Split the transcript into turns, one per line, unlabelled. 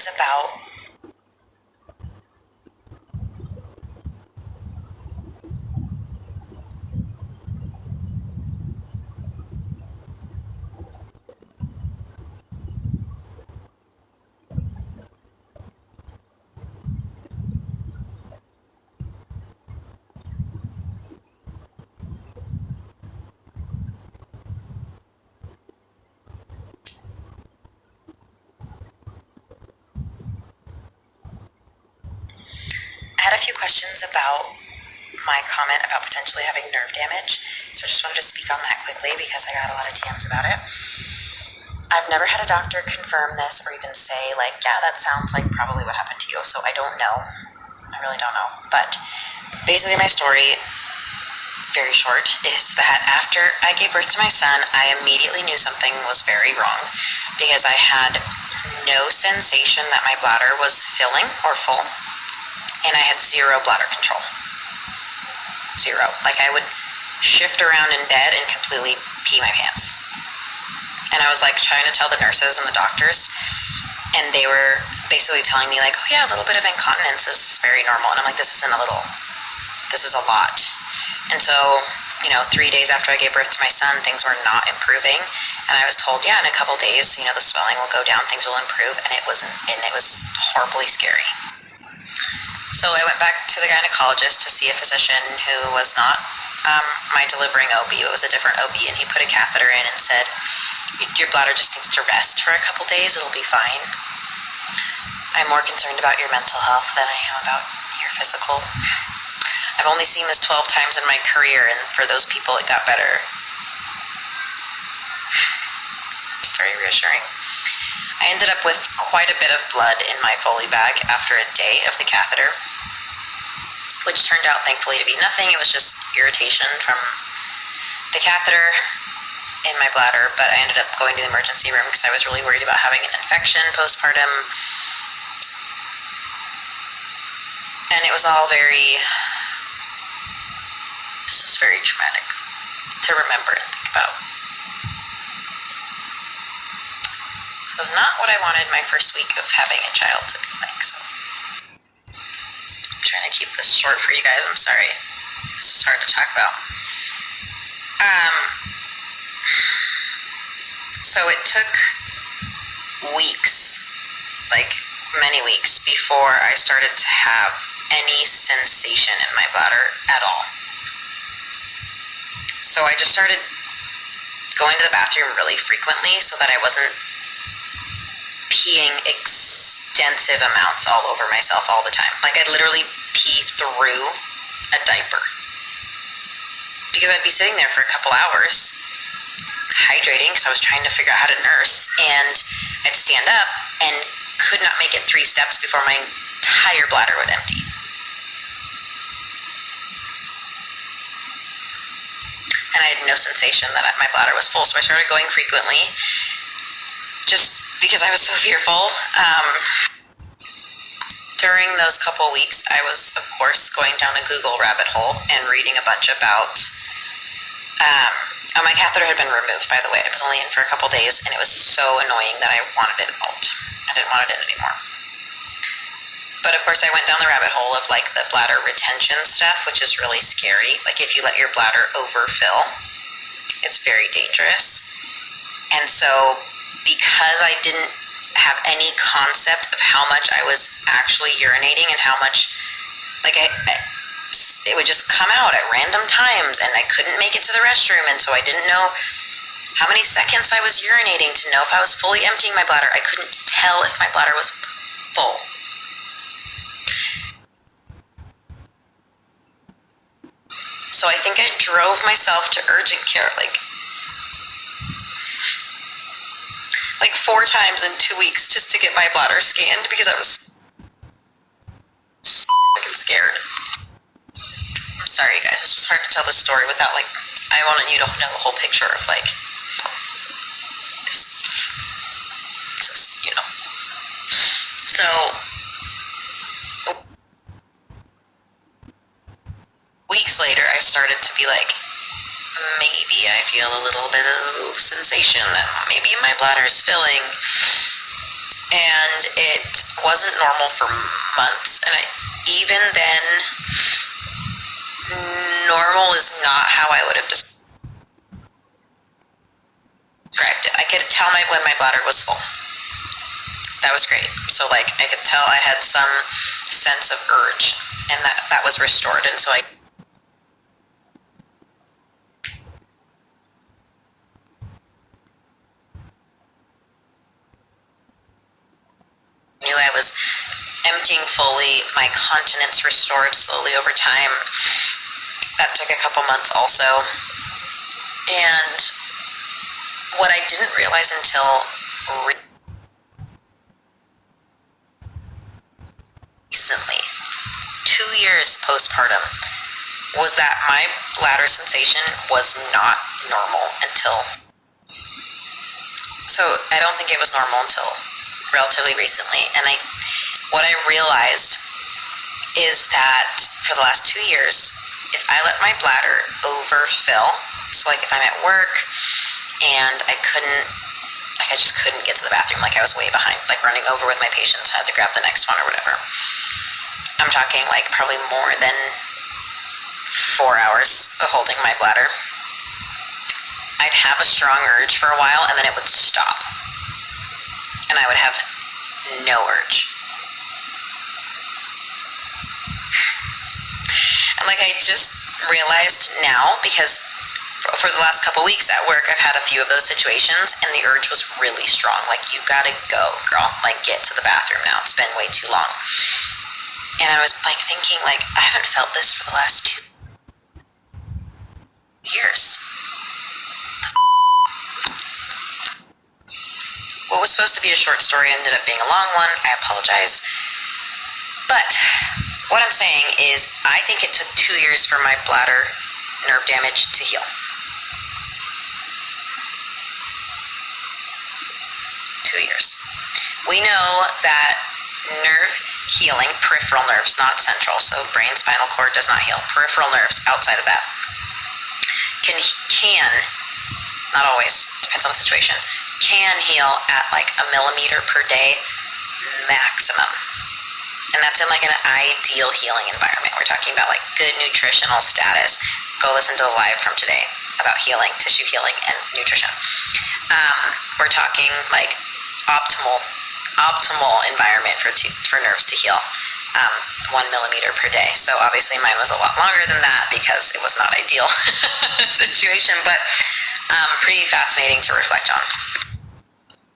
questions about I had a few questions about my comment about potentially having nerve damage, so I just wanted to speak on that quickly because I got a lot of DMs about it. I've never had a doctor confirm this or even say, like, yeah, that sounds like probably what happened to you, so I don't know. I really don't know. But basically my story, very short, is that after I gave birth to my son, I immediately knew something was very wrong because I had no sensation that my bladder was filling or full. And I had zero bladder control. Zero. Like, I would shift around in bed and completely pee my pants. And I was like trying to tell the nurses and the doctors, and they were basically telling me like, oh yeah, a little bit of incontinence is very normal. And I'm like, this isn't a little, this is a lot. And so, 3 days after I gave birth to my son, things were not improving. And I was told, yeah, in a couple days, the swelling will go down, things will improve. And it wasn't, and it was horribly scary. So I went back to the gynecologist to see a physician who was not my delivering OB. It was a different OB, and he put a catheter in and said, your bladder just needs to rest for a couple days, it'll be fine. I'm more concerned about your mental health than I am about your physical. I've only seen this 12 times in my career, and for those people it got better. Very reassuring. I ended up with quite a bit of blood in my Foley bag after a day of the catheter, which turned out thankfully to be nothing. It was just irritation from the catheter in my bladder, but I ended up going to the emergency room because I was really worried about having an infection postpartum. And it was all it's just very traumatic to remember and think about. So it was not what I wanted my first week of having a child to be like, so I'm trying to keep this short for you guys, I'm sorry. This is hard to talk about. So it took weeks, like many weeks, before I started to have any sensation in my bladder at all. So I just started going to the bathroom really frequently so that I wasn't peeing extensive amounts all over myself all the time. Like, I'd literally pee through a diaper because I'd be sitting there for a couple hours hydrating because I was trying to figure out how to nurse, and I'd stand up and could not make it 3 steps before my entire bladder would empty. And I had no sensation that my bladder was full, so I started going frequently just because I was so fearful. During those couple weeks, I was, of course, going down a Google rabbit hole and reading a bunch about, my catheter had been removed, by the way. It was only in for a couple days, and it was so annoying that I wanted it out. I didn't want it in anymore. But of course, I went down the rabbit hole of like the bladder retention stuff, which is really scary. Like, if you let your bladder overfill, it's very dangerous. And so, because I didn't have any concept of how much I was actually urinating and how much, like, it would just come out at random times, and I couldn't make it to the restroom, and so I didn't know how many seconds I was urinating to know if I was fully emptying my bladder. I couldn't tell if my bladder was full. So I think I drove myself to urgent care like 4 times in 2 weeks just to get my bladder scanned because I was so fucking scared. I'm sorry, guys. It's just hard to tell this story without, like, I wanted you to know the whole picture of, like, it's just, So, weeks later, I started to be like, maybe I feel a little bit of sensation that maybe my bladder is filling. And and it wasn't normal for months. And even then, normal is not how I would have described it. I could tell when my bladder was full. That was great. So like I could tell I had some sense of urge, and that was restored. And so I knew I was emptying fully, my continence restored slowly over time. That took a couple months also. And what I didn't realize until recently, 2 years postpartum, was that my bladder sensation was not normal until, so I don't think it was normal until relatively recently. And what I realized is that for the last 2 years, if I let my bladder overfill, so like if I'm at work and I just couldn't get to the bathroom, like I was way behind, like running over with my patients, I had to grab the next one or whatever. I'm talking like probably more than 4 hours of holding my bladder. I'd have a strong urge for a while and then it would stop. And I would have no urge. And like I just realized now, because for the last couple weeks at work, I've had a few of those situations and the urge was really strong. Like, you gotta go, girl. Like, get to the bathroom now. It's been way too long. And I was like thinking, like, I haven't felt this for the last 2 years. What was supposed to be a short story ended up being a long one. I apologize. But what I'm saying is, I think it took 2 years for my bladder nerve damage to heal. 2 years. We know that nerve healing, peripheral nerves, not central, so brain, spinal cord does not heal. Peripheral nerves outside of that can, not always, depends on the situation, can heal at like a millimeter per day maximum. And that's in like an ideal healing environment. We're talking about like good nutritional status. Go listen to the live from today about healing, tissue healing, and nutrition. We're talking like optimal environment for nerves to heal, 1 millimeter per day. So obviously mine was a lot longer than that because it was not ideal situation, but pretty fascinating to reflect on.